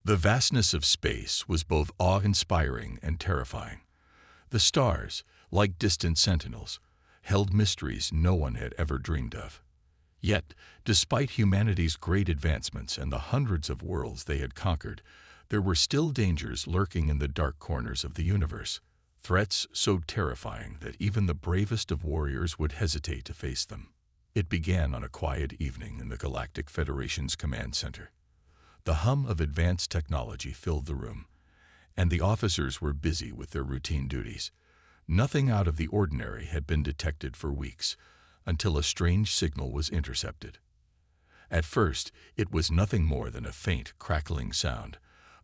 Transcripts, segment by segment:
The vastness of space was both awe-inspiring and terrifying. The stars, like distant sentinels, held mysteries no one had ever dreamed of. Yet, despite humanity's great advancements and the hundreds of worlds they had conquered, there were still dangers lurking in the dark corners of the universe, threats so terrifying that even the bravest of warriors would hesitate to face them. It began on a quiet evening in the Galactic Federation's command center. The hum of advanced technology filled the room, and the officers were busy with their routine duties. Nothing out of the ordinary had been detected for weeks, until a strange signal was intercepted. At first, it was nothing more than a faint, crackling sound,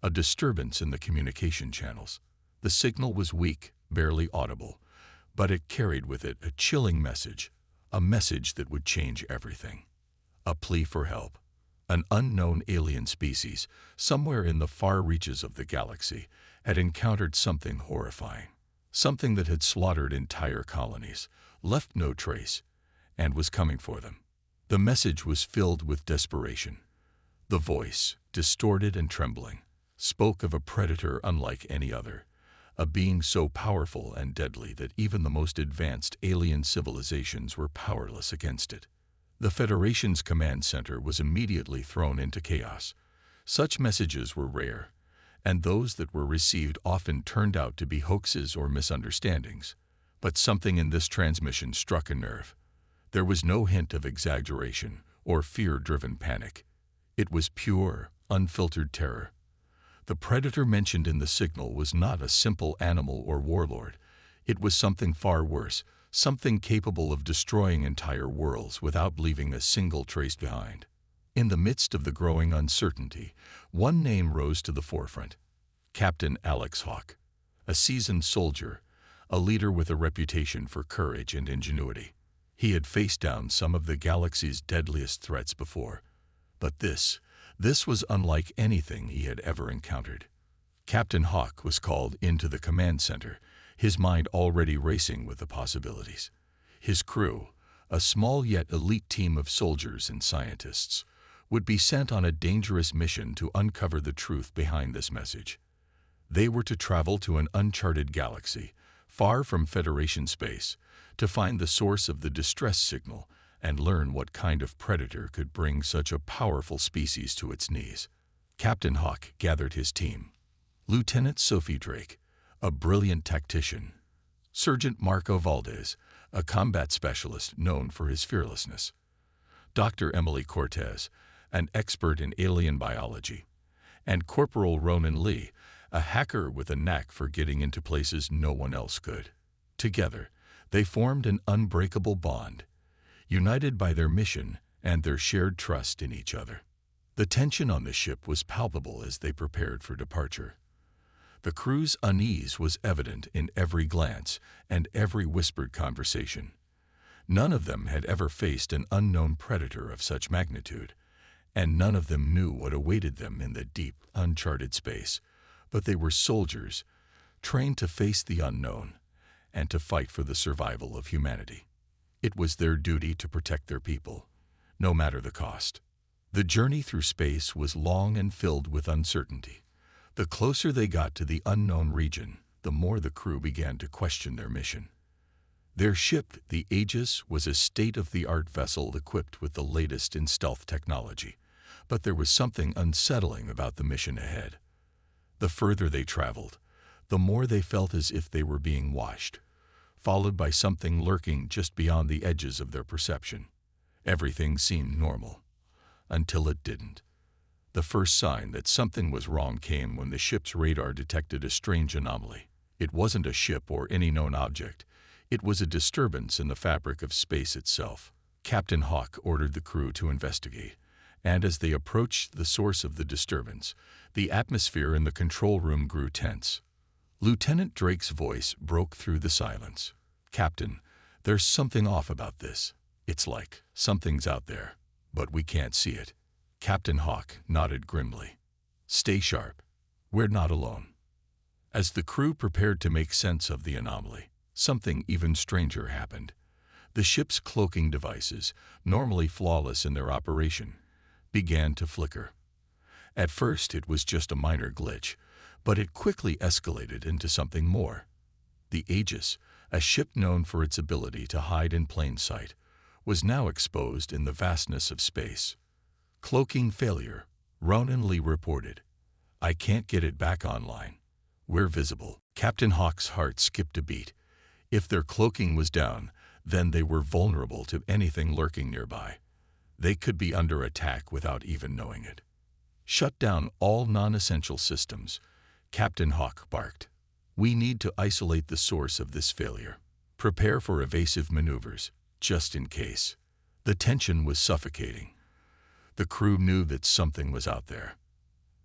a disturbance in the communication channels. The signal was weak, barely audible, but it carried with it a chilling message, a message that would change everything. A plea for help. An unknown alien species, somewhere in the far reaches of the galaxy, had encountered something horrifying, something that had slaughtered entire colonies, left no trace, and was coming for them. The message was filled with desperation. The voice, distorted and trembling, spoke of a predator unlike any other, a being so powerful and deadly that even the most advanced alien civilizations were powerless against it. The Federation's command center was immediately thrown into chaos. Such messages were rare, and those that were received often turned out to be hoaxes or misunderstandings. But something in this transmission struck a nerve. There was no hint of exaggeration or fear-driven panic. It was pure, unfiltered terror. The predator mentioned in the signal was not a simple animal or warlord. It was something far worse, something capable of destroying entire worlds without leaving a single trace behind. In the midst of the growing uncertainty, one name rose to the forefront: Captain Alex Hawk, a seasoned soldier, a leader with a reputation for courage and ingenuity. He had faced down some of the galaxy's deadliest threats before, but this was unlike anything he had ever encountered. Captain Hawk was called into the command center, his mind already racing with the possibilities. His crew, a small yet elite team of soldiers and scientists, would be sent on a dangerous mission to uncover the truth behind this message. They were to travel to an uncharted galaxy, far from Federation space, to find the source of the distress signal and learn what kind of predator could bring such a powerful species to its knees. Captain Hawk gathered his team: Lieutenant Sophie Drake, a brilliant tactician; Sergeant Marco Valdez, a combat specialist known for his fearlessness; Dr. Emily Cortez, an expert in alien biology; and Corporal Ronan Lee, a hacker with a knack for getting into places no one else could. Together, they formed an unbreakable bond, united by their mission and their shared trust in each other. The tension on the ship was palpable as they prepared for departure. The crew's unease was evident in every glance and every whispered conversation. None of them had ever faced an unknown predator of such magnitude, and none of them knew what awaited them in the deep, uncharted space. But they were soldiers, trained to face the unknown and to fight for the survival of humanity. It was their duty to protect their people, no matter the cost. The journey through space was long and filled with uncertainty. The closer they got to the unknown region, the more the crew began to question their mission. Their ship, the Aegis, was a state-of-the-art vessel equipped with the latest in stealth technology, but there was something unsettling about the mission ahead. The further they traveled, the more they felt as if they were being watched, followed by something lurking just beyond the edges of their perception. Everything seemed normal, until it didn't. The first sign that something was wrong came when the ship's radar detected a strange anomaly. It wasn't a ship or any known object. It was a disturbance in the fabric of space itself. Captain Hawk ordered the crew to investigate, and as they approached the source of the disturbance, the atmosphere in the control room grew tense. Lieutenant Drake's voice broke through the silence. "Captain, there's something off about this. It's like something's out there, but we can't see it." Captain Hawk nodded grimly. "Stay sharp. We're not alone." As the crew prepared to make sense of the anomaly, something even stranger happened. The ship's cloaking devices, normally flawless in their operation, began to flicker. At first, it was just a minor glitch, but it quickly escalated into something more. The Aegis, a ship known for its ability to hide in plain sight, was now exposed in the vastness of space. Cloaking failure, Ronan Lee reported. I can't get it back online. We're visible. Captain Hawk's heart skipped a beat. If their cloaking was down, then they were vulnerable to anything lurking nearby. They could be under attack without even knowing it. Shut down all non-essential systems, Captain Hawk barked. We need to isolate the source of this failure. Prepare for evasive maneuvers, just in case. The tension was suffocating. The crew knew that something was out there.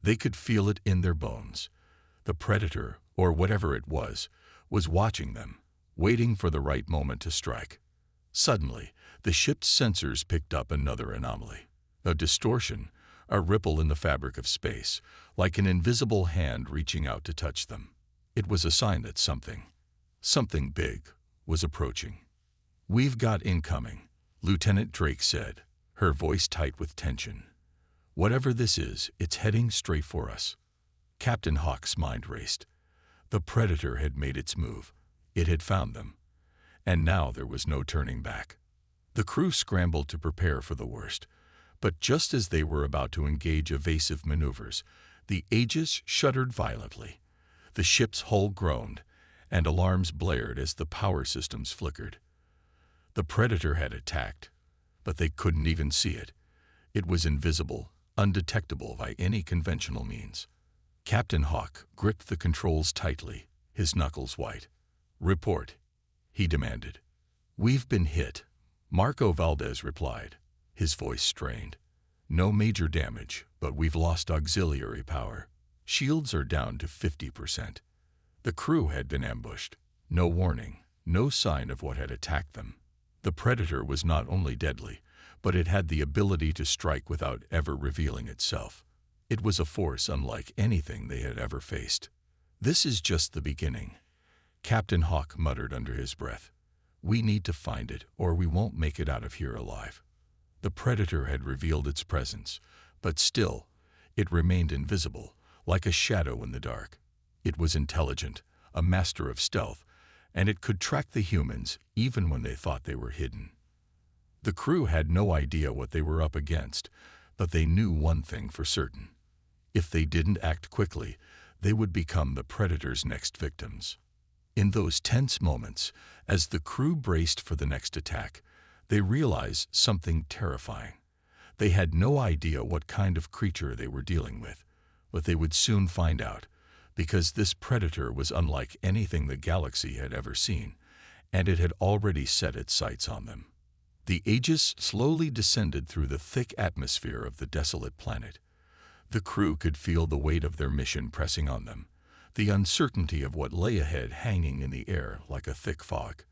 They could feel it in their bones. The predator, or whatever it was watching them, waiting for the right moment to strike. Suddenly, the ship's sensors picked up another anomaly. A distortion, a ripple in the fabric of space, like an invisible hand reaching out to touch them. It was a sign that something big, was approaching. We've got incoming, Lieutenant Drake said, her voice tight with tension. Whatever this is, it's heading straight for us. Captain Hawk's mind raced. The predator had made its move. It had found them. And now there was no turning back. The crew scrambled to prepare for the worst. But just as they were about to engage evasive maneuvers, the Aegis shuddered violently. The ship's hull groaned, and alarms blared as the power systems flickered. The predator had attacked, but they couldn't even see it. It was invisible, undetectable by any conventional means. Captain Hawk gripped the controls tightly, his knuckles white. Report, he demanded. We've been hit, Marco Valdez replied, his voice strained. No major damage, but we've lost auxiliary power. Shields are down to 50%. The crew had been ambushed. No warning, no sign of what had attacked them. The predator was not only deadly, but it had the ability to strike without ever revealing itself. It was a force unlike anything they had ever faced. This is just the beginning, Captain Hawk muttered under his breath. We need to find it, or we won't make it out of here alive. The predator had revealed its presence, but still, it remained invisible, like a shadow in the dark. It was intelligent, a master of stealth, and it could track the humans even when they thought they were hidden. The crew had no idea what they were up against, but they knew one thing for certain. If they didn't act quickly, they would become the predator's next victims. In those tense moments, as the crew braced for the next attack, they realized something terrifying. They had no idea what kind of creature they were dealing with, but they would soon find out, because this predator was unlike anything the galaxy had ever seen, and it had already set its sights on them. The Aegis slowly descended through the thick atmosphere of the desolate planet. The crew could feel the weight of their mission pressing on them, the uncertainty of what lay ahead hanging in the air like a thick fog.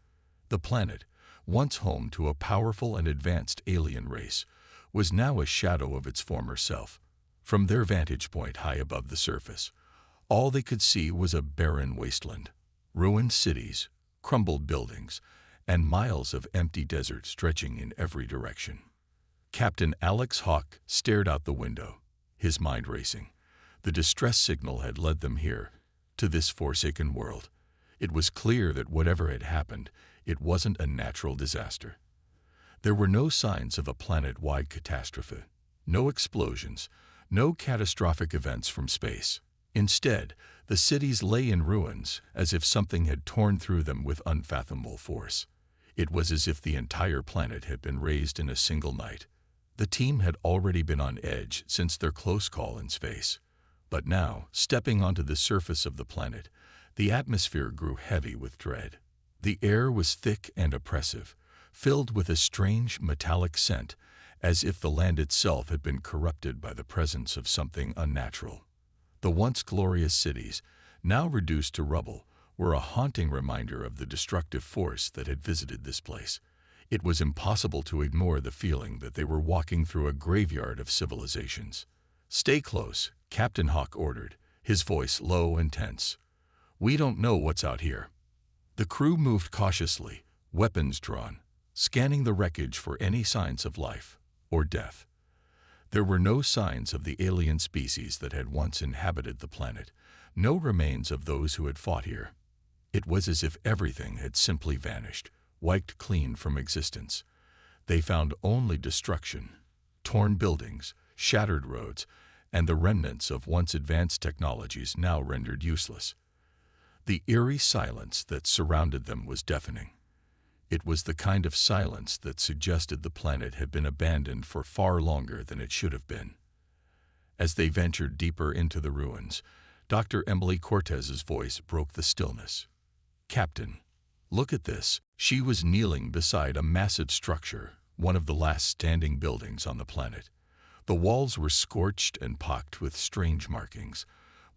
The planet, once home to a powerful and advanced alien race, was now a shadow of its former self. From their vantage point high above the surface, all they could see was a barren wasteland, ruined cities, crumbled buildings, and miles of empty desert stretching in every direction. Captain Alex Hawk stared out the window, his mind racing. The distress signal had led them here, to this forsaken world. It was clear that whatever had happened, it wasn't a natural disaster. There were no signs of a planet-wide catastrophe, no explosions, no catastrophic events from space. Instead, the cities lay in ruins, as if something had torn through them with unfathomable force. It was as if the entire planet had been razed in a single night. The team had already been on edge since their close call in space. But now, stepping onto the surface of the planet, the atmosphere grew heavy with dread. The air was thick and oppressive, filled with a strange metallic scent, as if the land itself had been corrupted by the presence of something unnatural. The once glorious cities, now reduced to rubble, were a haunting reminder of the destructive force that had visited this place. It was impossible to ignore the feeling that they were walking through a graveyard of civilizations. "Stay close," Captain Hawk ordered, his voice low and tense. "We don't know what's out here." The crew moved cautiously, weapons drawn, scanning the wreckage for any signs of life or death. There were no signs of the alien species that had once inhabited the planet, no remains of those who had fought here. It was as if everything had simply vanished, wiped clean from existence. They found only destruction, torn buildings, shattered roads, and the remnants of once advanced technologies now rendered useless. The eerie silence that surrounded them was deafening. It was the kind of silence that suggested the planet had been abandoned for far longer than it should have been. As they ventured deeper into the ruins, Dr. Emily Cortez's voice broke the stillness. "Captain, look at this." She was kneeling beside a massive structure, one of the last standing buildings on the planet. The walls were scorched and pocked with strange markings,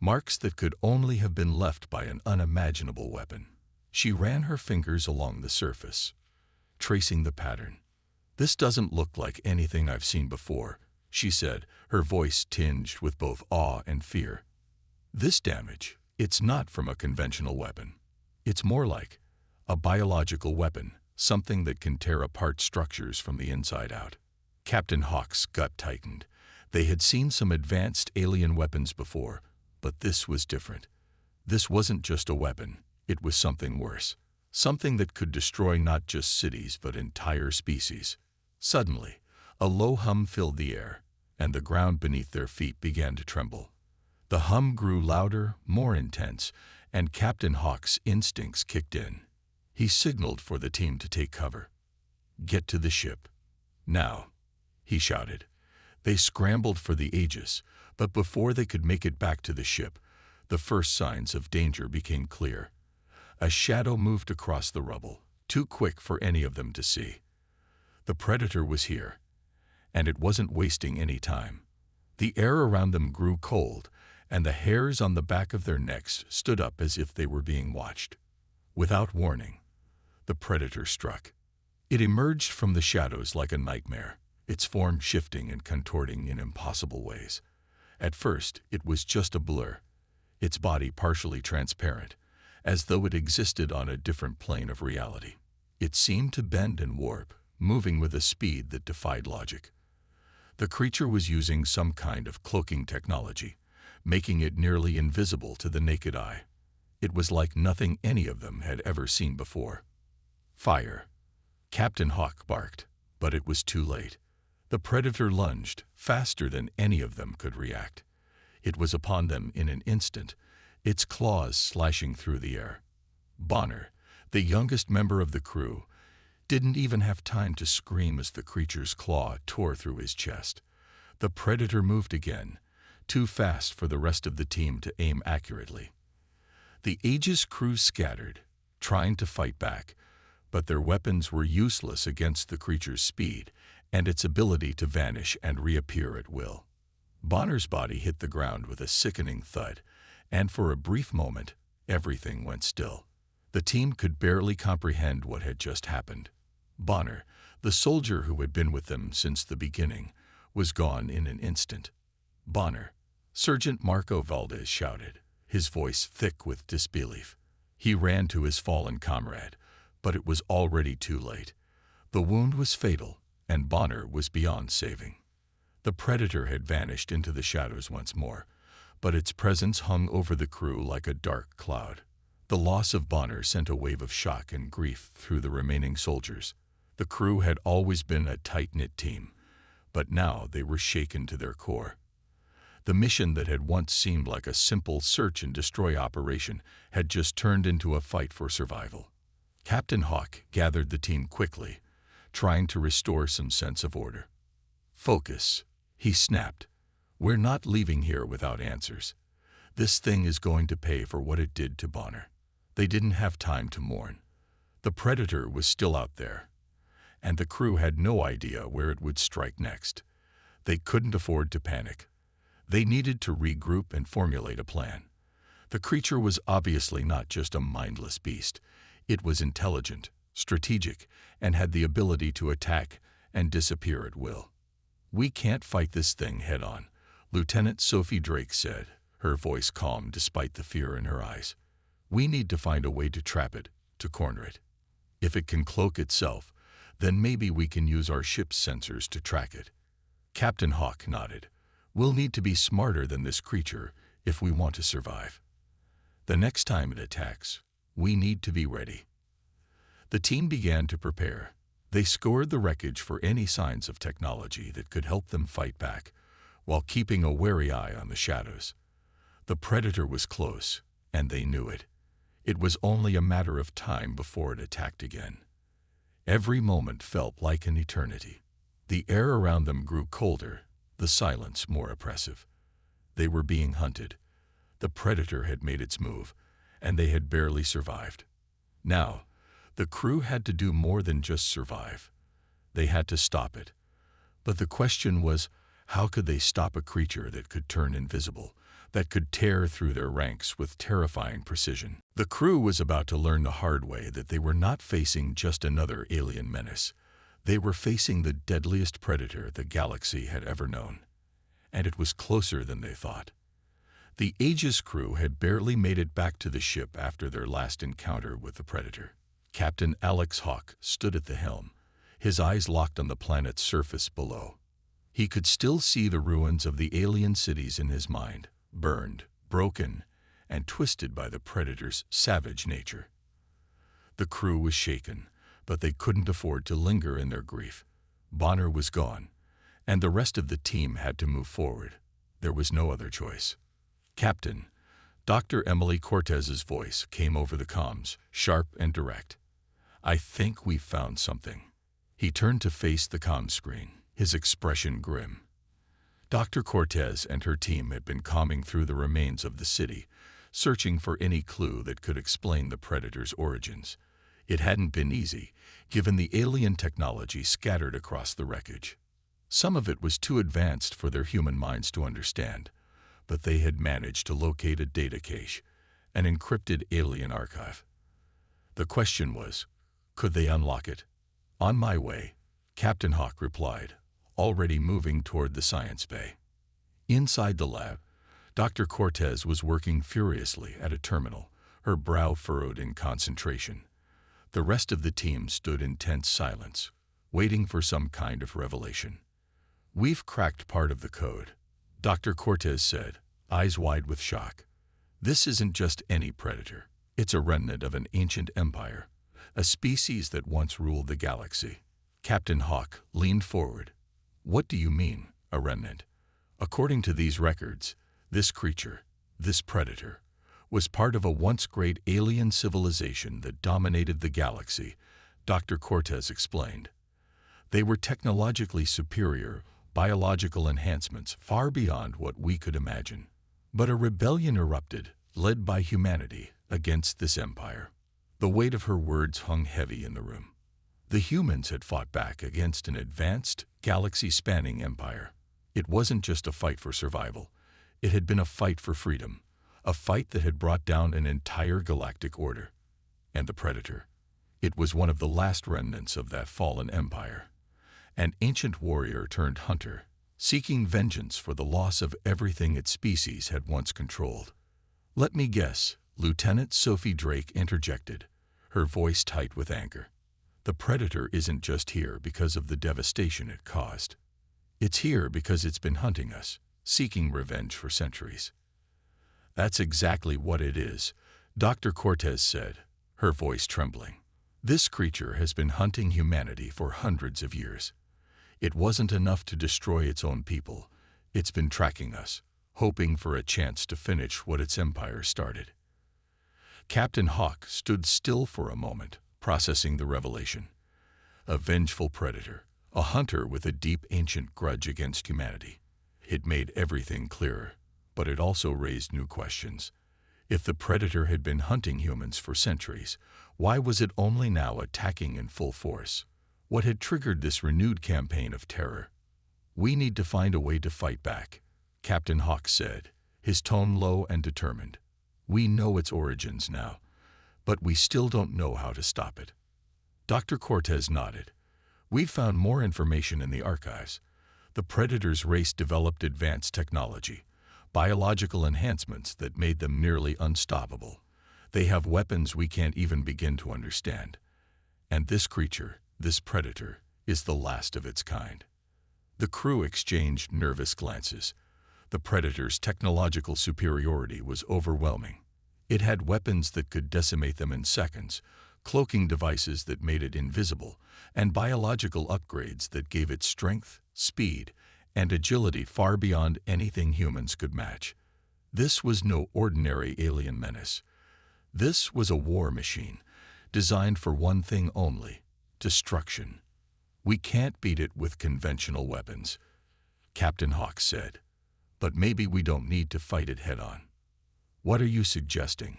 marks that could only have been left by an unimaginable weapon. She ran her fingers along the surface, tracing the pattern. "This doesn't look like anything I've seen before," she said, her voice tinged with both awe and fear. "This damage, it's not from a conventional weapon. It's more like a biological weapon, something that can tear apart structures from the inside out." Captain Hawk's gut tightened. They had seen some advanced alien weapons before, but this was different. This wasn't just a weapon, it was something worse. Something that could destroy not just cities but entire species. Suddenly, a low hum filled the air, and the ground beneath their feet began to tremble. The hum grew louder, more intense, and Captain Hawk's instincts kicked in. He signaled for the team to take cover. "Get to the ship. Now," he shouted. They scrambled for the Aegis, but before they could make it back to the ship, the first signs of danger became clear. A shadow moved across the rubble, too quick for any of them to see. The Predator was here, and it wasn't wasting any time. The air around them grew cold, and the hairs on the back of their necks stood up as if they were being watched. Without warning, the Predator struck. It emerged from the shadows like a nightmare, its form shifting and contorting in impossible ways. At first, it was just a blur, its body partially transparent, as though it existed on a different plane of reality. It seemed to bend and warp, moving with a speed that defied logic. The creature was using some kind of cloaking technology, making it nearly invisible to the naked eye. It was like nothing any of them had ever seen before. "Fire!" Captain Hawk barked, but it was too late. The Predator lunged, faster than any of them could react. It was upon them in an instant, its claws slashing through the air. Bonner, the youngest member of the crew, didn't even have time to scream as the creature's claw tore through his chest. The Predator moved again, too fast for the rest of the team to aim accurately. The Aegis crew scattered, trying to fight back, but their weapons were useless against the creature's speed and its ability to vanish and reappear at will. Bonner's body hit the ground with a sickening thud, and for a brief moment, everything went still. The team could barely comprehend what had just happened. Bonner, the soldier who had been with them since the beginning, was gone in an instant. "Bonner!" Sergeant Marco Valdez shouted, his voice thick with disbelief. He ran to his fallen comrade, but it was already too late. The wound was fatal, and Bonner was beyond saving. The Predator had vanished into the shadows once more, but its presence hung over the crew like a dark cloud. The loss of Bonner sent a wave of shock and grief through the remaining soldiers. The crew had always been a tight-knit team, but now they were shaken to their core. The mission that had once seemed like a simple search-and-destroy operation had just turned into a fight for survival. Captain Hawk gathered the team quickly, trying to restore some sense of order. "Focus," he snapped. "We're not leaving here without answers. This thing is going to pay for what it did to Bonner." They didn't have time to mourn. The Predator was still out there, and the crew had no idea where it would strike next. They couldn't afford to panic. They needed to regroup and formulate a plan. The creature was obviously not just a mindless beast. It was intelligent, strategic, and had the ability to attack and disappear at will. "We can't fight this thing head-on," Lieutenant Sophie Drake said, her voice calm despite the fear in her eyes. "We need to find a way to trap it, to corner it. If it can cloak itself, then maybe we can use our ship's sensors to track it." Captain Hawk nodded. We'll need to be smarter than this creature if we want to survive. The next time it attacks, we need to be ready. The team began to prepare. They scoured the wreckage for any signs of technology that could help them fight back, while keeping a wary eye on the shadows. The predator was close, and they knew it. It was only a matter of time before it attacked again. Every moment felt like an eternity. The air around them grew colder, the silence more oppressive. They were being hunted. The predator had made its move, and they had barely survived. Now, the crew had to do more than just survive. They had to stop it. But the question was, how could they stop a creature that could turn invisible, that could tear through their ranks with terrifying precision? The crew was about to learn the hard way that they were not facing just another alien menace. They were facing the deadliest predator the galaxy had ever known. And it was closer than they thought. The Aegis crew had barely made it back to the ship after their last encounter with the predator. Captain Alex Hawk stood at the helm, his eyes locked on the planet's surface below. He could still see the ruins of the alien cities in his mind, burned, broken, and twisted by the predator's savage nature. The crew was shaken, but they couldn't afford to linger in their grief. Bonner was gone, and the rest of the team had to move forward. There was no other choice. Captain, Dr. Emily Cortez's voice came over the comms, sharp and direct. I think we've found something. He turned to face the comm screen, his expression grim. Dr. Cortez and her team had been combing through the remains of the city, searching for any clue that could explain the predator's origins. It hadn't been easy, given the alien technology scattered across the wreckage. Some of it was too advanced for their human minds to understand, but they had managed to locate a data cache, an encrypted alien archive. The question was, could they unlock it? On my way, Captain Hawk replied, already moving toward the science bay. Inside the lab, Dr. Cortez was working furiously at a terminal, her brow furrowed in concentration. The rest of the team stood in tense silence, waiting for some kind of revelation. We've cracked part of the code, Dr. Cortez said, eyes wide with shock. This isn't just any predator. It's a remnant of an ancient empire, a species that once ruled the galaxy. Captain Hawk leaned forward. What do you mean, a remnant? According to these records, this creature, this predator, was part of a once great alien civilization that dominated the galaxy, Dr. Cortez explained. They were technologically superior, biological enhancements far beyond what we could imagine. But a rebellion erupted, led by humanity, against this empire. The weight of her words hung heavy in the room. The humans had fought back against an advanced, galaxy-spanning empire. It wasn't just a fight for survival. It had been a fight for freedom, a fight that had brought down an entire galactic order. And the predator, it was one of the last remnants of that fallen empire. An ancient warrior turned hunter, seeking vengeance for the loss of everything its species had once controlled. Let me guess, Lieutenant Sophie Drake interjected, her voice tight with anger. The predator isn't just here because of the devastation it caused. It's here because it's been hunting us, seeking revenge for centuries. That's exactly what it is, Dr. Cortez said, her voice trembling. This creature has been hunting humanity for hundreds of years. It wasn't enough to destroy its own people. It's been tracking us, hoping for a chance to finish what its empire started. Captain Hawk stood still for a moment, processing the revelation. A vengeful predator, a hunter with a deep ancient grudge against humanity. It made everything clearer, but it also raised new questions. If the predator had been hunting humans for centuries, why was it only now attacking in full force? What had triggered this renewed campaign of terror? We need to find a way to fight back, Captain Hawk said, his tone low and determined. We know its origins now, but we still don't know how to stop it. Dr. Cortez nodded. We've found more information in the archives. The predator's race developed advanced technology, biological enhancements that made them nearly unstoppable. They have weapons we can't even begin to understand. And this creature, this predator, is the last of its kind. The crew exchanged nervous glances. The Predator's technological superiority was overwhelming. It had weapons that could decimate them in seconds, cloaking devices that made it invisible, and biological upgrades that gave it strength, speed, and agility far beyond anything humans could match. This was no ordinary alien menace. This was a war machine, designed for one thing only: destruction. "We can't beat it with conventional weapons," Captain Hawk said. "But maybe we don't need to fight it head-on." "What are you suggesting?"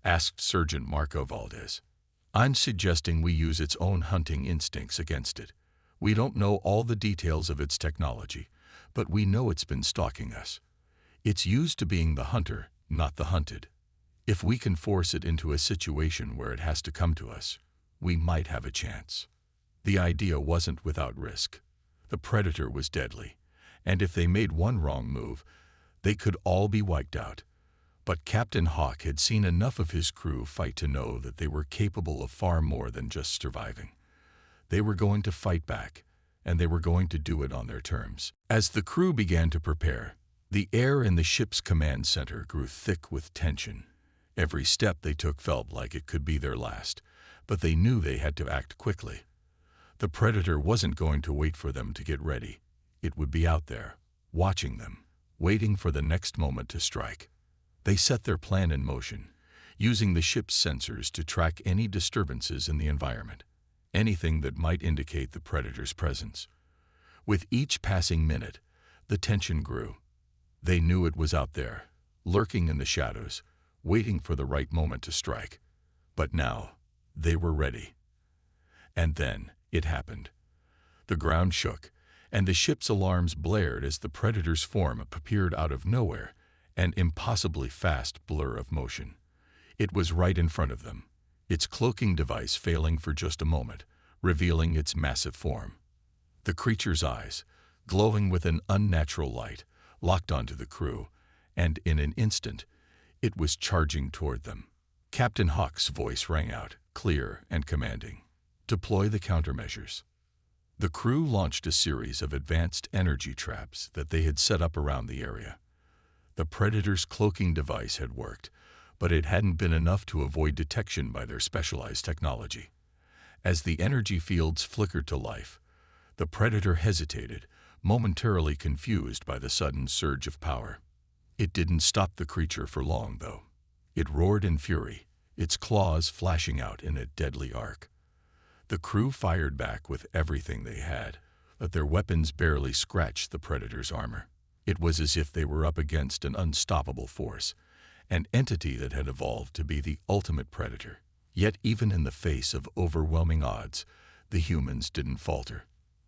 asked Sergeant Marco Valdez. "I'm suggesting we use its own hunting instincts against it. We don't know all the details of its technology, but we know it's been stalking us. It's used to being the hunter, not the hunted. If we can force it into a situation where it has to come to us, we might have a chance." The idea wasn't without risk. The Predator was deadly, and if they made one wrong move, they could all be wiped out. But Captain Hawk had seen enough of his crew fight to know that they were capable of far more than just surviving. They were going to fight back, and they were going to do it on their terms. As the crew began to prepare, the air in the ship's command center grew thick with tension. Every step they took felt like it could be their last, but they knew they had to act quickly. The Predator wasn't going to wait for them to get ready. It would be out there, watching them, waiting for the next moment to strike. They set their plan in motion, using the ship's sensors to track any disturbances in the environment, anything that might indicate the Predator's presence. With each passing minute, the tension grew. They knew it was out there, lurking in the shadows, waiting for the right moment to strike. But now, they were ready. And then, it happened. The ground shook, and the ship's alarms blared as the Predator's form appeared out of nowhere, an impossibly fast blur of motion. It was right in front of them, its cloaking device failing for just a moment, revealing its massive form. The creature's eyes, glowing with an unnatural light, locked onto the crew, and in an instant, it was charging toward them. Captain Hawk's voice rang out, clear and commanding. "Deploy the countermeasures." The crew launched a series of advanced energy traps that they had set up around the area. The Predator's cloaking device had worked, but it hadn't been enough to avoid detection by their specialized technology. As the energy fields flickered to life, the Predator hesitated, momentarily confused by the sudden surge of power. It didn't stop the creature for long, though. It roared in fury, its claws flashing out in a deadly arc. The crew fired back with everything they had, but their weapons barely scratched the Predator's armor. It was as if they were up against an unstoppable force, an entity that had evolved to be the ultimate predator. Yet even in the face of overwhelming odds, the humans didn't falter.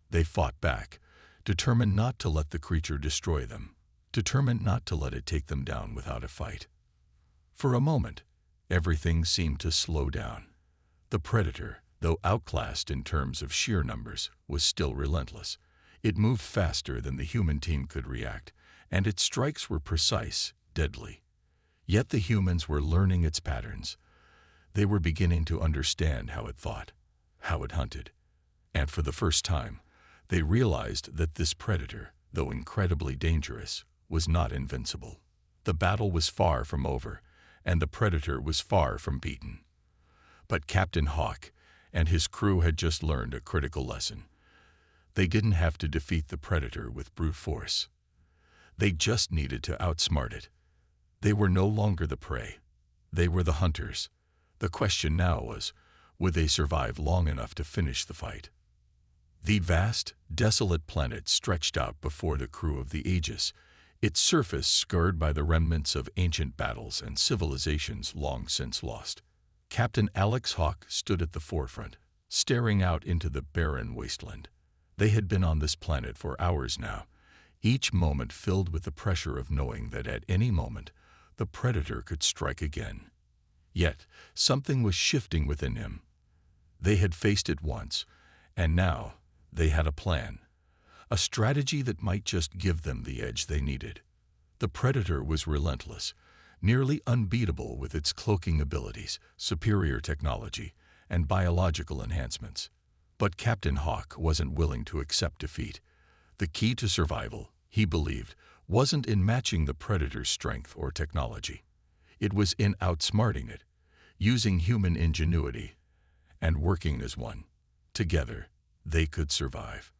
They fought back, determined not to let the creature destroy them, determined not to let it take them down without a fight. For a moment, everything seemed to slow down. The Predator, though outclassed in terms of sheer numbers, was still relentless. It moved faster than the human team could react, and its strikes were precise, deadly. Yet the humans were learning its patterns. They were beginning to understand how it thought, how it hunted. And for the first time, they realized that this Predator, though incredibly dangerous, was not invincible. The battle was far from over, and the Predator was far from beaten. But Captain Hawk and his crew had just learned a critical lesson. They didn't have to defeat the Predator with brute force. They just needed to outsmart it. They were no longer the prey. They were the hunters. The question now was, would they survive long enough to finish the fight? The vast, desolate planet stretched out before the crew of the Aegis, its surface scarred by the remnants of ancient battles and civilizations long since lost. Captain Alex Hawk stood at the forefront, staring out into the barren wasteland. They had been on this planet for hours now, each moment filled with the pressure of knowing that at any moment the Predator could strike again. Yet something was shifting within him. They had faced it once, and now they had a plan, a strategy that might just give them the edge they needed. The Predator was relentless, nearly unbeatable with its cloaking abilities, superior technology, and biological enhancements. But Captain Hawk wasn't willing to accept defeat. The key to survival, he believed, wasn't in matching the predator's strength or technology. It was in outsmarting it, using human ingenuity, and working as one. Together, they could survive.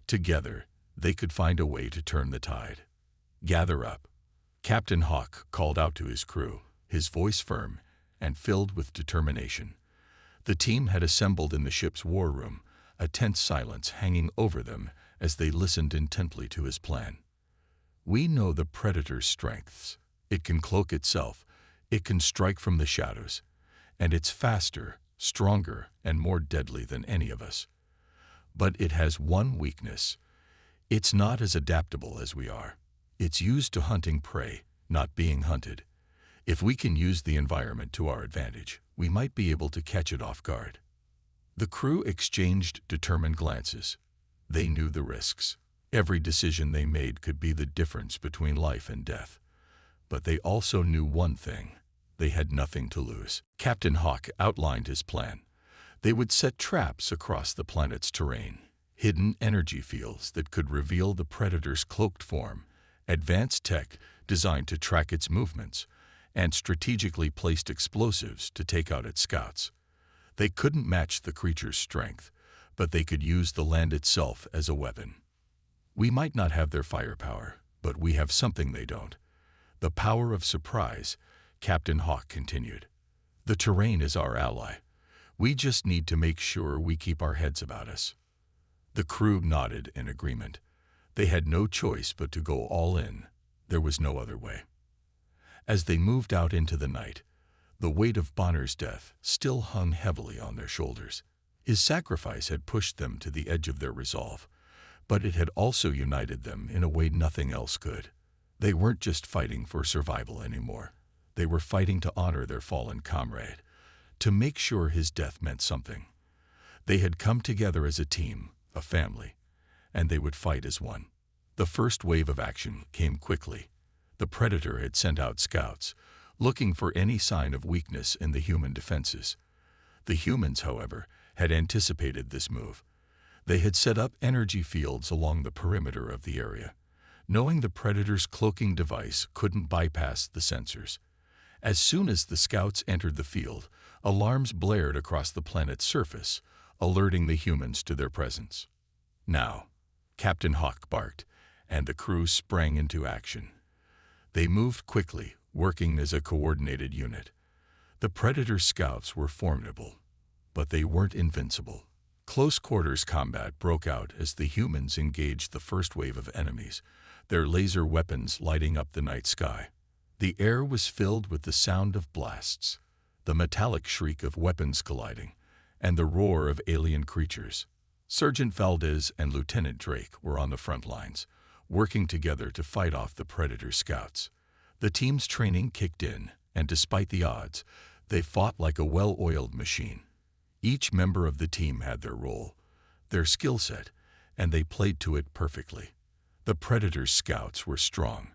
Together, they could find a way to turn the tide. "Gather up," Captain Hawk called out to his crew, his voice firm and filled with determination. The team had assembled in the ship's war room, a tense silence hanging over them as they listened intently to his plan. "We know the predator's strengths. It can cloak itself, it can strike from the shadows, and it's faster, stronger, and more deadly than any of us. But it has one weakness. It's not as adaptable as we are. It's used to hunting prey, not being hunted. If we can use the environment to our advantage, we might be able to catch it off guard." The crew exchanged determined glances. They knew the risks. Every decision they made could be the difference between life and death. But they also knew one thing. They had nothing to lose. Captain Hawk outlined his plan. They would set traps across the planet's terrain, hidden energy fields that could reveal the predator's cloaked form, advanced tech designed to track its movements, and strategically placed explosives to take out its scouts. They couldn't match the creature's strength, but they could use the land itself as a weapon. "We might not have their firepower, but we have something they don't. The power of surprise," Captain Hawk continued. "The terrain is our ally. We just need to make sure we keep our heads about us." The crew nodded in agreement. They had no choice but to go all in. There was no other way. As they moved out into the night, the weight of Bonner's death still hung heavily on their shoulders. His sacrifice had pushed them to the edge of their resolve, but it had also united them in a way nothing else could. They weren't just fighting for survival anymore. They were fighting to honor their fallen comrade, to make sure his death meant something. They had come together as a team, a family, and they would fight as one. The first wave of action came quickly. The predator had sent out scouts, looking for any sign of weakness in the human defenses. The humans, however, had anticipated this move. They had set up energy fields along the perimeter of the area, knowing the predator's cloaking device couldn't bypass the sensors. As soon as the scouts entered the field, alarms blared across the planet's surface, alerting the humans to their presence. "Now," Captain Hawk barked, and the crew sprang into action. They moved quickly, working as a coordinated unit. The predator's scouts were formidable, but they weren't invincible. Close quarters combat broke out as the humans engaged the first wave of enemies, their laser weapons lighting up the night sky. The air was filled with the sound of blasts, the metallic shriek of weapons colliding, and the roar of alien creatures. Sergeant Valdez and Lieutenant Drake were on the front lines, working together to fight off the predator's scouts. The team's training kicked in, and despite the odds, they fought like a well-oiled machine. Each member of the team had their role, their skill set, and they played to it perfectly. The predator's scouts were strong,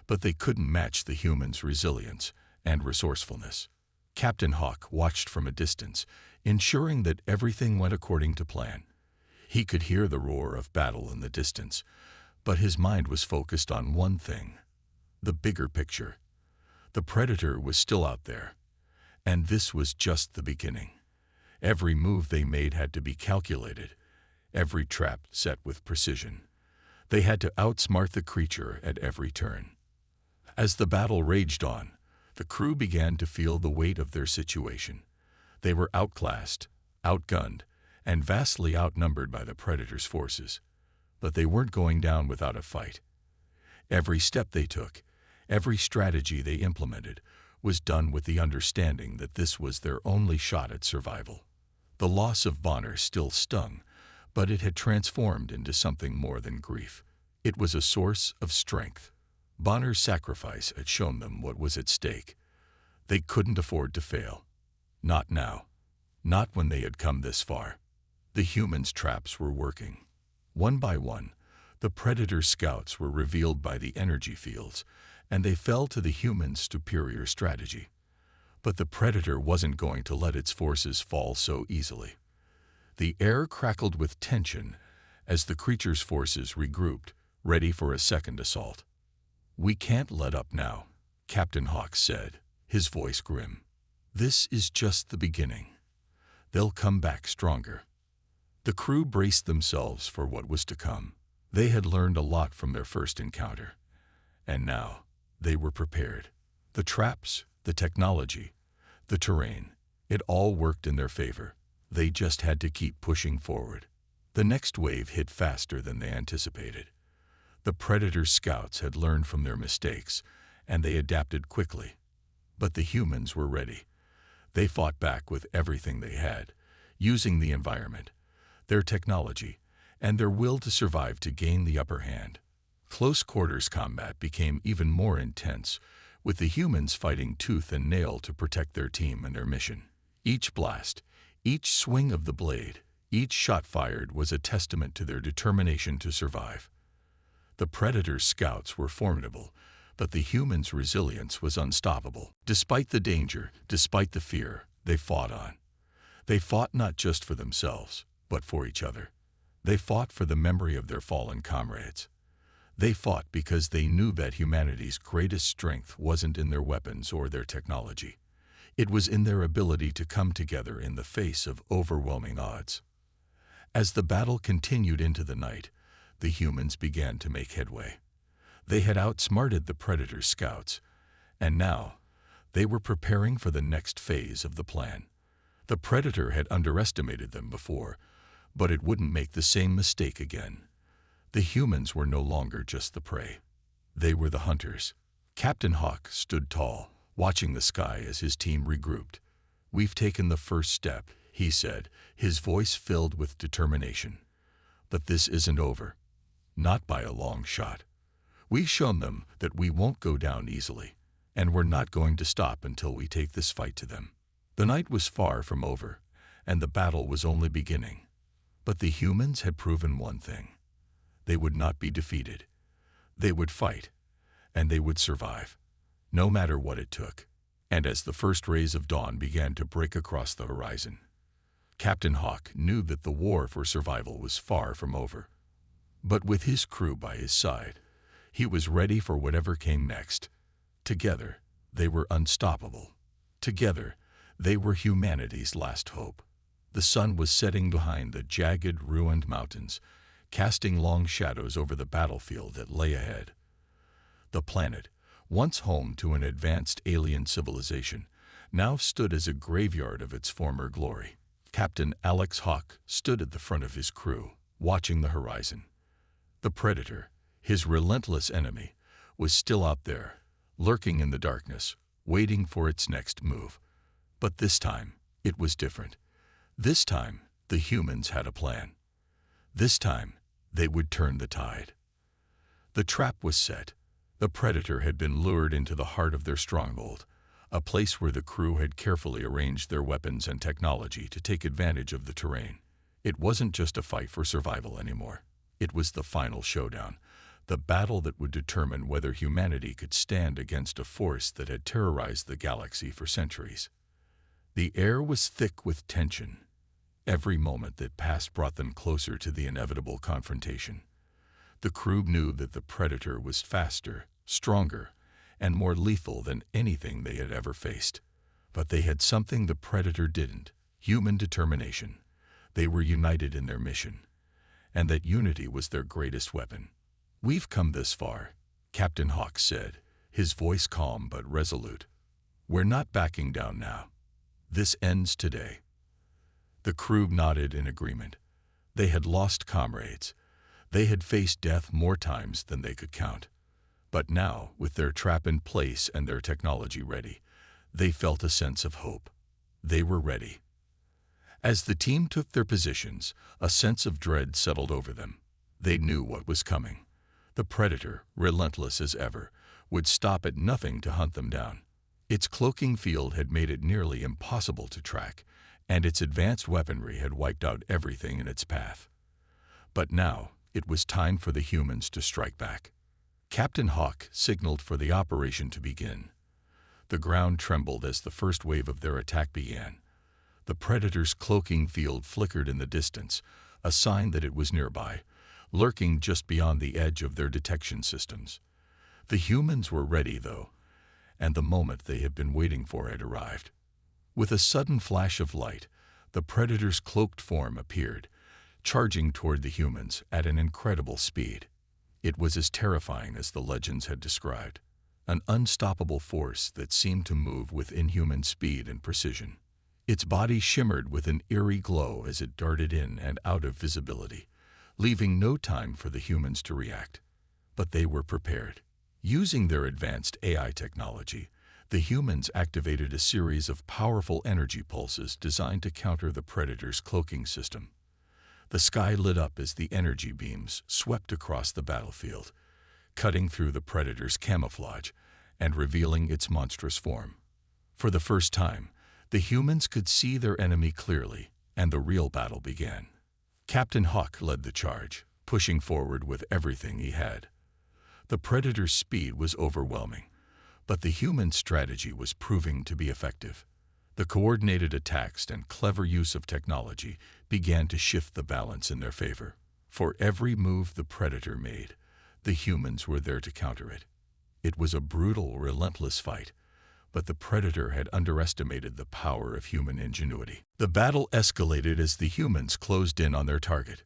but they couldn't match the humans' resilience and resourcefulness. Captain Hawk watched from a distance, ensuring that everything went according to plan. He could hear the roar of battle in the distance, but his mind was focused on one thing: the bigger picture. The predator was still out there, and this was just the beginning. Every move they made had to be calculated, every trap set with precision. They had to outsmart the creature at every turn. As the battle raged on, the crew began to feel the weight of their situation. They were outclassed, outgunned, and vastly outnumbered by the predator's forces. But they weren't going down without a fight. Every step they took, every strategy they implemented, was done with the understanding that this was their only shot at survival. The loss of Bonner still stung, but it had transformed into something more than grief. It was a source of strength. Bonner's sacrifice had shown them what was at stake. They couldn't afford to fail. Not now. Not when they had come this far. The humans' traps were working. One by one, the predator scouts were revealed by the energy fields, and they fell to the humans' superior strategy. But the predator wasn't going to let its forces fall so easily. The air crackled with tension as the creature's forces regrouped, ready for a second assault. "We can't let up now," Captain Hawk said, his voice grim. "This is just the beginning. They'll come back stronger." The crew braced themselves for what was to come. They had learned a lot from their first encounter, and now they were prepared. The traps, the technology, the terrain, it all worked in their favor. They just had to keep pushing forward. The next wave hit faster than they anticipated. The Predator scouts had learned from their mistakes, and they adapted quickly. But the humans were ready. They fought back with everything they had, using the environment, their technology, and their will to survive to gain the upper hand. Close quarters combat became even more intense, with the humans fighting tooth and nail to protect their team and their mission. Each blast, each swing of the blade, each shot fired was a testament to their determination to survive. The Predator's scouts were formidable, but the humans' resilience was unstoppable. Despite the danger, despite the fear, they fought on. They fought not just for themselves, but for each other. They fought for the memory of their fallen comrades. They fought because they knew that humanity's greatest strength wasn't in their weapons or their technology. It was in their ability to come together in the face of overwhelming odds. As the battle continued into the night, the humans began to make headway. They had outsmarted the Predator scouts, and now they were preparing for the next phase of the plan. The Predator had underestimated them before, but it wouldn't make the same mistake again. The humans were no longer just the prey. They were the hunters. Captain Hawk stood tall, watching the sky as his team regrouped. "We've taken the first step," he said, his voice filled with determination. "But this isn't over. Not by a long shot. We've shown them that we won't go down easily, and we're not going to stop until we take this fight to them." The night was far from over, and the battle was only beginning. But the humans had proven one thing. They would not be defeated. They would fight, and they would survive, no matter what it took. And as the first rays of dawn began to break across the horizon, Captain Hawk knew that the war for survival was far from over. But with his crew by his side, he was ready for whatever came next. Together, they were unstoppable. Together, they were humanity's last hope. The sun was setting behind the jagged, ruined mountains, casting long shadows over the battlefield that lay ahead. The planet, once home to an advanced alien civilization, now stood as a graveyard of its former glory. Captain Alex Hawk stood at the front of his crew, watching the horizon. The Predator, his relentless enemy, was still out there, lurking in the darkness, waiting for its next move. But this time, it was different. This time, the humans had a plan. This time, they would turn the tide. The trap was set. The Predator had been lured into the heart of their stronghold, a place where the crew had carefully arranged their weapons and technology to take advantage of the terrain. It wasn't just a fight for survival anymore. It was the final showdown, the battle that would determine whether humanity could stand against a force that had terrorized the galaxy for centuries. The air was thick with tension. Every moment that passed brought them closer to the inevitable confrontation. The crew knew that the Predator was faster, stronger, and more lethal than anything they had ever faced. But they had something the Predator didn't: human determination. They were united in their mission, and that unity was their greatest weapon. "We've come this far," Captain Hawk said, his voice calm but resolute. "We're not backing down now. This ends today." The crew nodded in agreement. They had lost comrades. They had faced death more times than they could count. But now, with their trap in place and their technology ready, they felt a sense of hope. They were ready. As the team took their positions, a sense of dread settled over them. They knew what was coming. The Predator, relentless as ever, would stop at nothing to hunt them down. Its cloaking field had made it nearly impossible to track, and its advanced weaponry had wiped out everything in its path. But now, it was time for the humans to strike back. Captain Hawk signaled for the operation to begin. The ground trembled as the first wave of their attack began. The Predator's cloaking field flickered in the distance, a sign that it was nearby, lurking just beyond the edge of their detection systems. The humans were ready, though, and the moment they had been waiting for had arrived. With a sudden flash of light, the predator's cloaked form appeared, charging toward the humans at an incredible speed. It was as terrifying as the legends had described, an unstoppable force that seemed to move with inhuman speed and precision. Its body shimmered with an eerie glow as it darted in and out of visibility, leaving no time for the humans to react. But they were prepared. Using their advanced AI technology, the humans activated a series of powerful energy pulses designed to counter the predator's cloaking system. The sky lit up as the energy beams swept across the battlefield, cutting through the predator's camouflage and revealing its monstrous form. For the first time, the humans could see their enemy clearly, and the real battle began. Captain Hawk led the charge, pushing forward with everything he had. The predator's speed was overwhelming, but the human strategy was proving to be effective. The coordinated attacks and clever use of technology began to shift the balance in their favor. For every move the predator made, the humans were there to counter it. It was a brutal, relentless fight, but the predator had underestimated the power of human ingenuity. The battle escalated as the humans closed in on their target.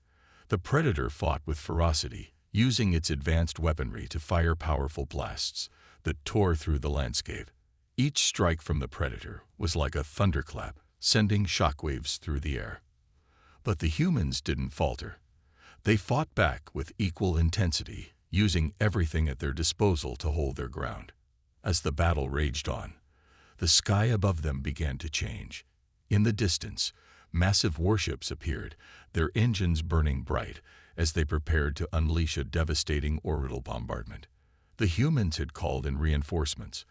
The predator fought with ferocity, using its advanced weaponry to fire powerful blasts that tore through the landscape. Each strike from the predator was like a thunderclap, sending shockwaves through the air. But the humans didn't falter. They fought back with equal intensity, using everything at their disposal to hold their ground. As the battle raged on, the sky above them began to change. In the distance, massive warships appeared, their engines burning bright as they prepared to unleash a devastating orbital bombardment. The humans had called in reinforcements,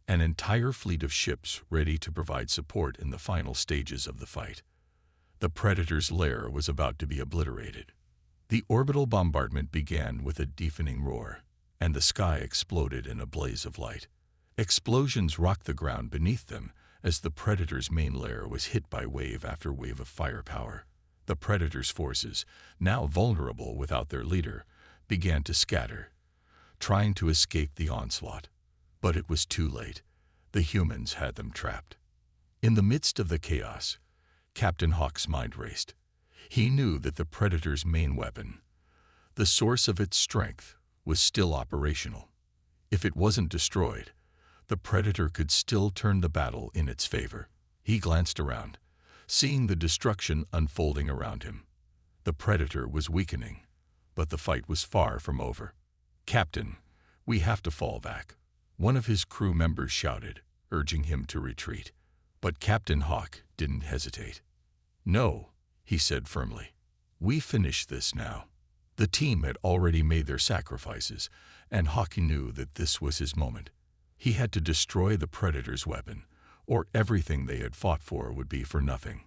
an entire fleet of ships ready to provide support in the final stages of the fight. The predator's lair was about to be obliterated. The orbital bombardment began with a deafening roar, and the sky exploded in a blaze of light. Explosions rocked the ground beneath them as the predator's main lair was hit by wave after wave of firepower. The predator's forces, now vulnerable without their leader, began to scatter, trying to escape the onslaught. But it was too late. The humans had them trapped. In the midst of the chaos, Captain Hawk's mind raced. He knew that the predator's main weapon, the source of its strength, was still operational. If it wasn't destroyed, the predator could still turn the battle in its favor. He glanced around, seeing the destruction unfolding around him. The predator was weakening, but the fight was far from over. "Captain, we have to fall back," one of his crew members shouted, urging him to retreat. But Captain Hawk didn't hesitate. "No," he said firmly. "We finish this now." The team had already made their sacrifices, and Hawk knew that this was his moment. He had to destroy the predator's weapon, or everything they had fought for would be for nothing.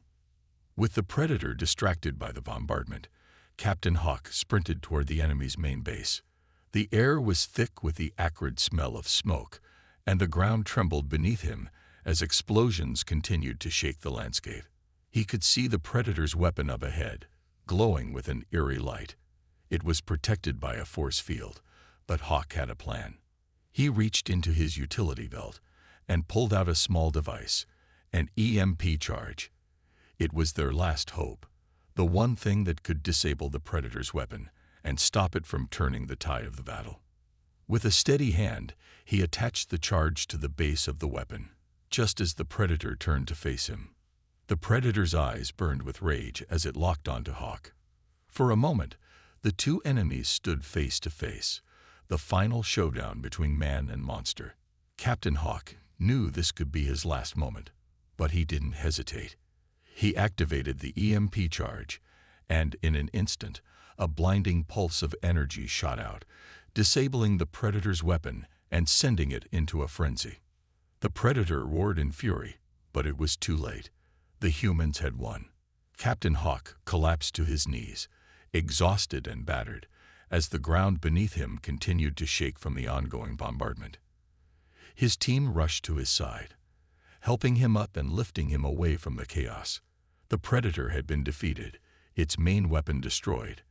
With the predator distracted by the bombardment, Captain Hawk sprinted toward the enemy's main base. The air was thick with the acrid smell of smoke, and the ground trembled beneath him as explosions continued to shake the landscape. He could see the predator's weapon up ahead, glowing with an eerie light. It was protected by a force field, but Hawk had a plan. He reached into his utility belt and pulled out a small device, an EMP charge. It was their last hope, the one thing that could disable the predator's weapon and stop it from turning the tide of the battle. With a steady hand, he attached the charge to the base of the weapon, just as the predator turned to face him. The predator's eyes burned with rage as it locked onto Hawk. For a moment, the two enemies stood face to face, the final showdown between man and monster. Captain Hawk knew this could be his last moment, but he didn't hesitate. He activated the EMP charge, and in an instant, a blinding pulse of energy shot out, disabling the predator's weapon and sending it into a frenzy. The predator roared in fury, but it was too late. The humans had won. Captain Hawk collapsed to his knees, exhausted and battered, as the ground beneath him continued to shake from the ongoing bombardment. His team rushed to his side, helping him up and lifting him away from the chaos. The predator had been defeated, its main weapon destroyed,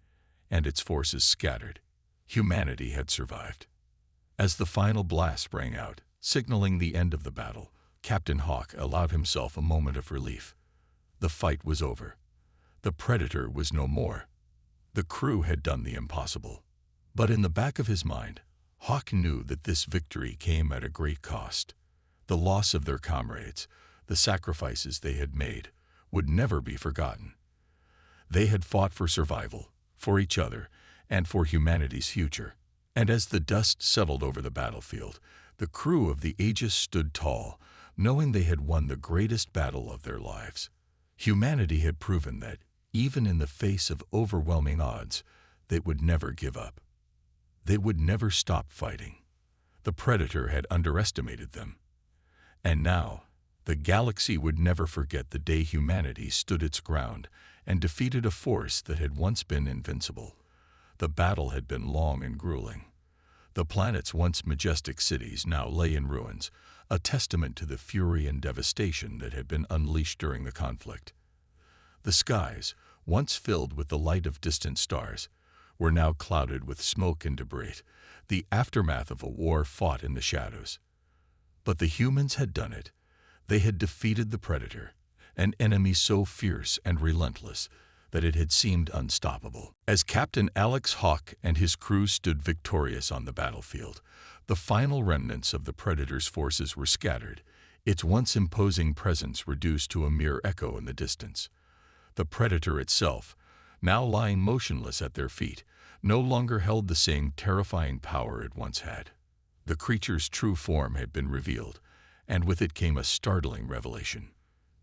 and its forces scattered. Humanity had survived. As the final blast rang out, signaling the end of the battle, Captain Hawk allowed himself a moment of relief. The fight was over. The Predator was no more. The crew had done the impossible. But in the back of his mind, Hawk knew that this victory came at a great cost. The loss of their comrades, the sacrifices they had made, would never be forgotten. They had fought for survival, for each other, and for humanity's future. And as the dust settled over the battlefield, the crew of the Aegis stood tall, knowing they had won the greatest battle of their lives. Humanity had proven that, even in the face of overwhelming odds, they would never give up. They would never stop fighting. The Predator had underestimated them. And now, the galaxy would never forget the day humanity stood its ground and defeated a force that had once been invincible. The battle had been long and grueling. The planet's once majestic cities now lay in ruins, a testament to the fury and devastation that had been unleashed during the conflict. The skies, once filled with the light of distant stars, were now clouded with smoke and debris, the aftermath of a war fought in the shadows. But the humans had done it. They had defeated the Predator, an enemy so fierce and relentless that it had seemed unstoppable. As Captain Alex Hawk and his crew stood victorious on the battlefield, the final remnants of the Predator's forces were scattered, its once imposing presence reduced to a mere echo in the distance. The Predator itself, now lying motionless at their feet, no longer held the same terrifying power it once had. The creature's true form had been revealed, and with it came a startling revelation.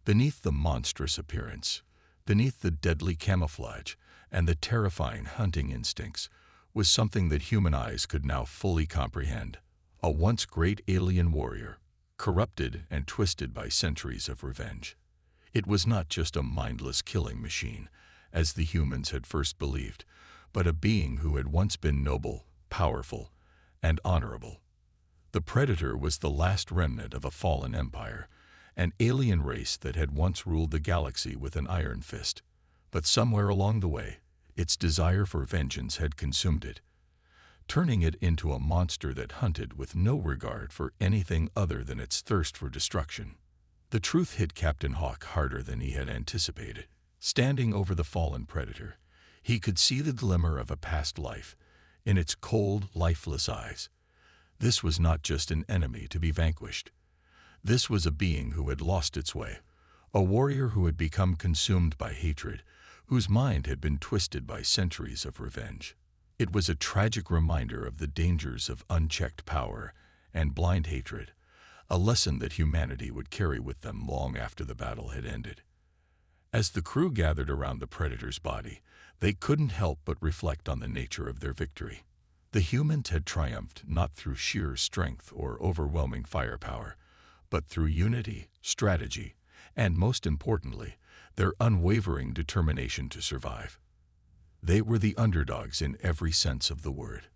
Beneath the monstrous appearance, beneath the deadly camouflage and the terrifying hunting instincts, was something that human eyes could now fully comprehend. A once great alien warrior, corrupted and twisted by centuries of revenge. It was not just a mindless killing machine, as the humans had first believed, but a being who had once been noble, powerful, and honorable. The Predator was the last remnant of a fallen empire, an alien race that had once ruled the galaxy with an iron fist. But somewhere along the way, its desire for vengeance had consumed it, turning it into a monster that hunted with no regard for anything other than its thirst for destruction. The truth hit Captain Hawk harder than he had anticipated. Standing over the fallen Predator, he could see the glimmer of a past life in its cold, lifeless eyes. This was not just an enemy to be vanquished. This was a being who had lost its way, a warrior who had become consumed by hatred, whose mind had been twisted by centuries of revenge. It was a tragic reminder of the dangers of unchecked power and blind hatred, a lesson that humanity would carry with them long after the battle had ended. As the crew gathered around the Predator's body, they couldn't help but reflect on the nature of their victory. The humans had triumphed not through sheer strength or overwhelming firepower, but through unity, strategy, and most importantly, their unwavering determination to survive. They were the underdogs in every sense of the word.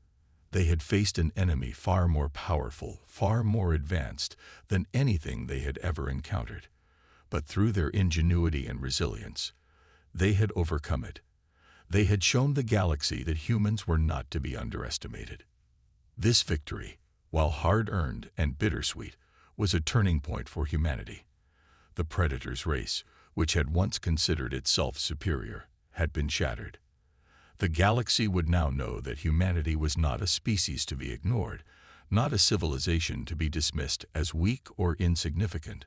They had faced an enemy far more powerful, far more advanced than anything they had ever encountered. But through their ingenuity and resilience, they had overcome it. They had shown the galaxy that humans were not to be underestimated. This victory, while hard-earned and bittersweet, was a turning point for humanity. The Predator's race, which had once considered itself superior, had been shattered. The galaxy would now know that humanity was not a species to be ignored, not a civilization to be dismissed as weak or insignificant.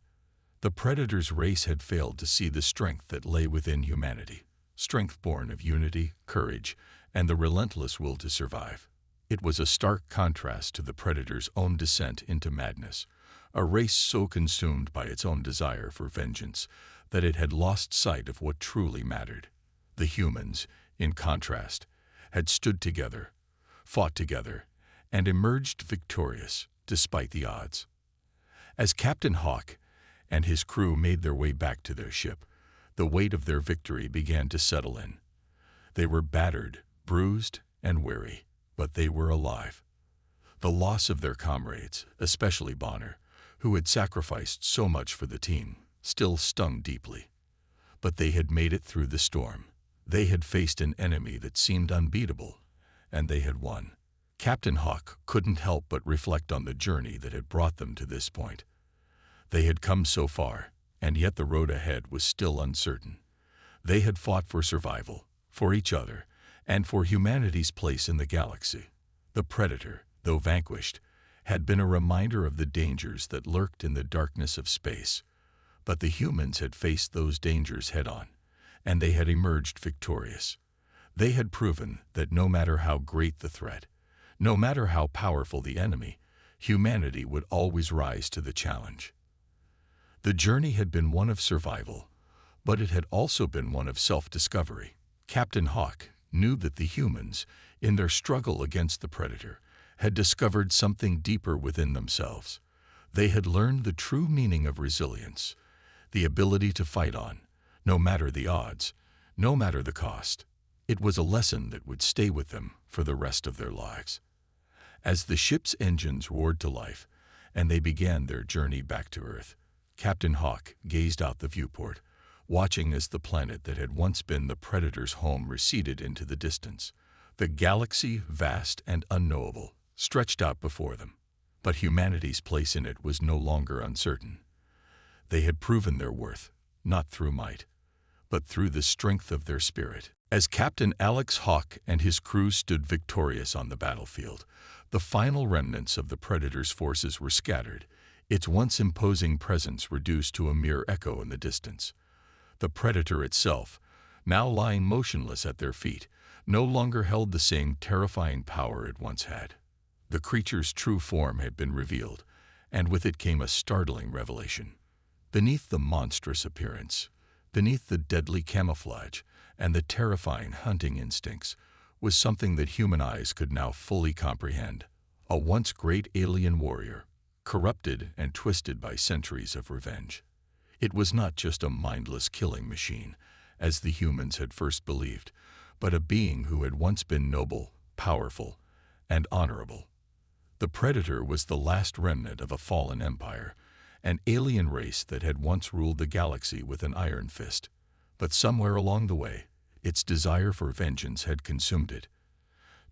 The Predator's race had failed to see the strength that lay within humanity, strength born of unity, courage, and the relentless will to survive. It was a stark contrast to the Predator's own descent into madness, a race so consumed by its own desire for vengeance that it had lost sight of what truly mattered. The humans, in contrast, had stood together, fought together, and emerged victorious despite the odds. As Captain Hawk and his crew made their way back to their ship, the weight of their victory began to settle in. They were battered, bruised, and weary, but they were alive. The loss of their comrades, especially Bonner, who had sacrificed so much for the team, still stung deeply. But they had made it through the storm. They had faced an enemy that seemed unbeatable, and they had won. Captain Hawk couldn't help but reflect on the journey that had brought them to this point. They had come so far, and yet the road ahead was still uncertain. They had fought for survival, for each other, and for humanity's place in the galaxy. The Predator, though vanquished, had been a reminder of the dangers that lurked in the darkness of space. But the humans had faced those dangers head-on, and they had emerged victorious. They had proven that no matter how great the threat, no matter how powerful the enemy, humanity would always rise to the challenge. The journey had been one of survival, but it had also been one of self-discovery. Captain Hawk knew that the humans, in their struggle against the Predator, had discovered something deeper within themselves. They had learned the true meaning of resilience, the ability to fight on, no matter the odds, no matter the cost. It was a lesson that would stay with them for the rest of their lives. As the ship's engines roared to life, and they began their journey back to Earth, Captain Hawk gazed out the viewport, watching as the planet that had once been the Predator's home receded into the distance. The galaxy, vast and unknowable, stretched out before them, but humanity's place in it was no longer uncertain. They had proven their worth, not through might, but through the strength of their spirit. As Captain Alex Hawk and his crew stood victorious on the battlefield, the final remnants of the Predator's forces were scattered, its once imposing presence reduced to a mere echo in the distance. The Predator itself, now lying motionless at their feet, no longer held the same terrifying power it once had. The creature's true form had been revealed, and with it came a startling revelation. Beneath the monstrous appearance, beneath the deadly camouflage and the terrifying hunting instincts, was something that human eyes could now fully comprehend. A once great alien warrior, corrupted and twisted by centuries of revenge. It was not just a mindless killing machine, as the humans had first believed, but a being who had once been noble, powerful, and honorable. The Predator was the last remnant of a fallen empire, an alien race that had once ruled the galaxy with an iron fist. But somewhere along the way, its desire for vengeance had consumed it,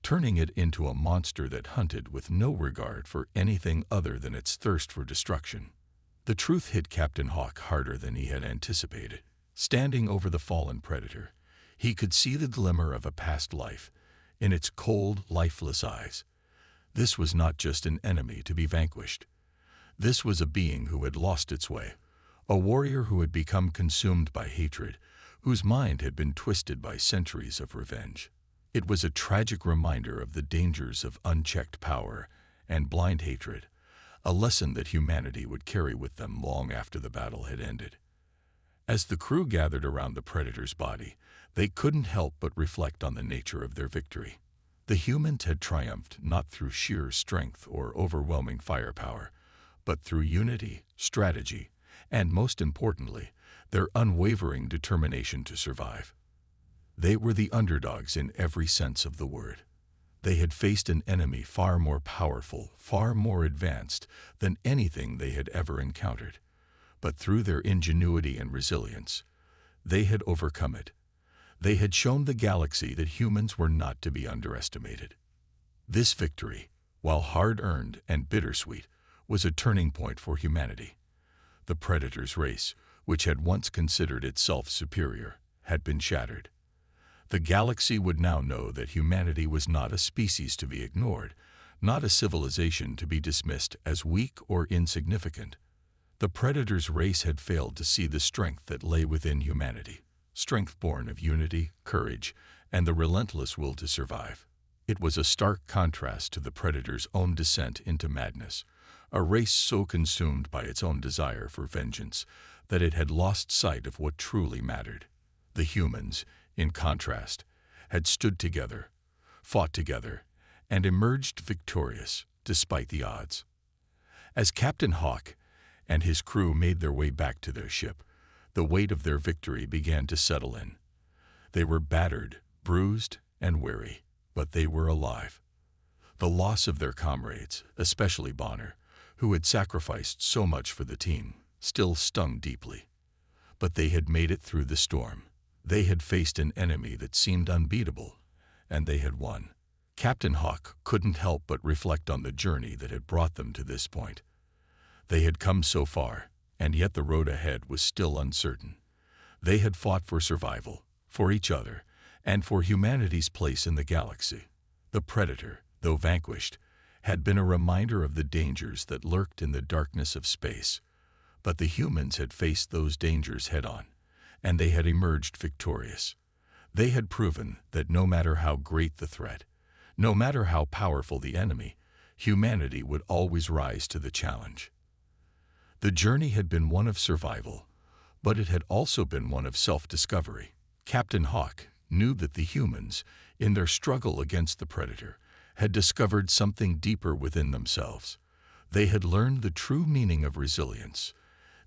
turning it into a monster that hunted with no regard for anything other than its thirst for destruction. The truth hit Captain Hawk harder than he had anticipated. Standing over the fallen Predator, he could see the glimmer of a past life in its cold, lifeless eyes. This was not just an enemy to be vanquished. This was a being who had lost its way, a warrior who had become consumed by hatred, whose mind had been twisted by centuries of revenge. It was a tragic reminder of the dangers of unchecked power and blind hatred, a lesson that humanity would carry with them long after the battle had ended. As the crew gathered around the Predator's body, they couldn't help but reflect on the nature of their victory. The humans had triumphed not through sheer strength or overwhelming firepower, but through unity, strategy, and most importantly, their unwavering determination to survive. They were the underdogs in every sense of the word. They had faced an enemy far more powerful, far more advanced than anything they had ever encountered. But through their ingenuity and resilience, they had overcome it. They had shown the galaxy that humans were not to be underestimated. This victory, while hard-earned and bittersweet, was a turning point for humanity. The Predator's race, which had once considered itself superior, had been shattered. The galaxy would now know that humanity was not a species to be ignored, not a civilization to be dismissed as weak or insignificant. The Predator's race had failed to see the strength that lay within humanity, strength born of unity, courage, and the relentless will to survive. It was a stark contrast to the Predator's own descent into madness, a race so consumed by its own desire for vengeance that it had lost sight of what truly mattered. The humans, in contrast, had stood together, fought together, and emerged victorious despite the odds. As Captain Hawk and his crew made their way back to their ship, the weight of their victory began to settle in. They were battered, bruised, and weary, but they were alive. The loss of their comrades, especially Bonner, who had sacrificed so much for the team, still stung deeply. But they had made it through the storm. They had faced an enemy that seemed unbeatable, and they had won. Captain Hawk couldn't help but reflect on the journey that had brought them to this point. They had come so far, and yet the road ahead was still uncertain. They had fought for survival, for each other, and for humanity's place in the galaxy. The Predator, though vanquished, had been a reminder of the dangers that lurked in the darkness of space. But the humans had faced those dangers head-on, and they had emerged victorious. They had proven that no matter how great the threat, no matter how powerful the enemy, humanity would always rise to the challenge. The journey had been one of survival, but it had also been one of self-discovery. Captain Hawk knew that the humans, in their struggle against the Predator, had discovered something deeper within themselves. They had learned the true meaning of resilience,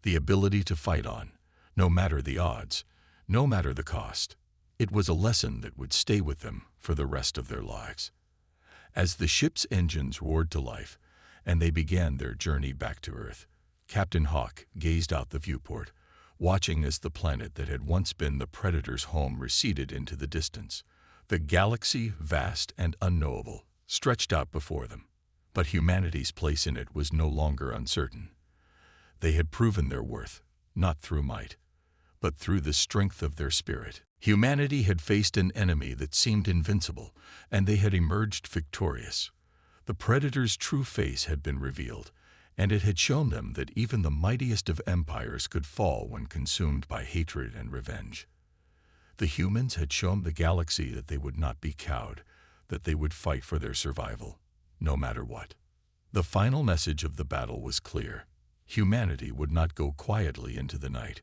the ability to fight on, no matter the odds, no matter the cost. It was a lesson that would stay with them for the rest of their lives. As the ship's engines roared to life, and they began their journey back to Earth, Captain Hawk gazed out the viewport, watching as the planet that had once been the Predator's home receded into the distance. The galaxy, vast and unknowable, stretched out before them, but humanity's place in it was no longer uncertain. They had proven their worth, not through might, but through the strength of their spirit. Humanity had faced an enemy that seemed invincible, and they had emerged victorious. The Predator's true face had been revealed, and it had shown them that even the mightiest of empires could fall when consumed by hatred and revenge. The humans had shown the galaxy that they would not be cowed, that they would fight for their survival, no matter what. The final message of the battle was clear. Humanity would not go quietly into the night.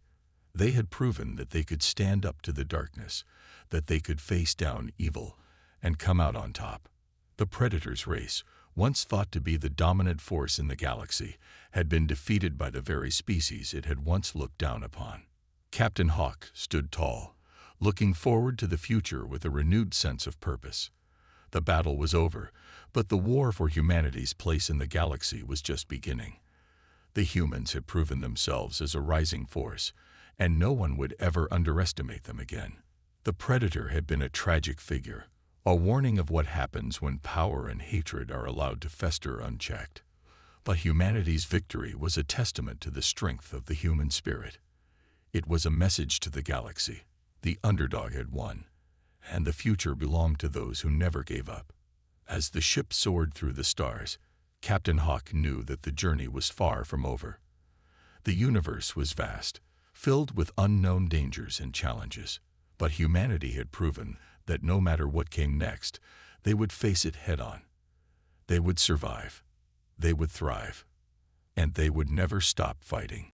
They had proven that they could stand up to the darkness, that they could face down evil and come out on top. The Predator's race, once thought to be the dominant force in the galaxy, had been defeated by the very species it had once looked down upon. Captain Hawk stood tall, looking forward to the future with a renewed sense of purpose. The battle was over, but the war for humanity's place in the galaxy was just beginning. The humans had proven themselves as a rising force, and no one would ever underestimate them again. The Predator had been a tragic figure, a warning of what happens when power and hatred are allowed to fester unchecked. But humanity's victory was a testament to the strength of the human spirit. It was a message to the galaxy. The underdog had won, and the future belonged to those who never gave up. As the ship soared through the stars, Captain Hawk knew that the journey was far from over. The universe was vast, filled with unknown dangers and challenges, but humanity had proven that no matter what came next, they would face it head-on. They would survive, they would thrive, and they would never stop fighting.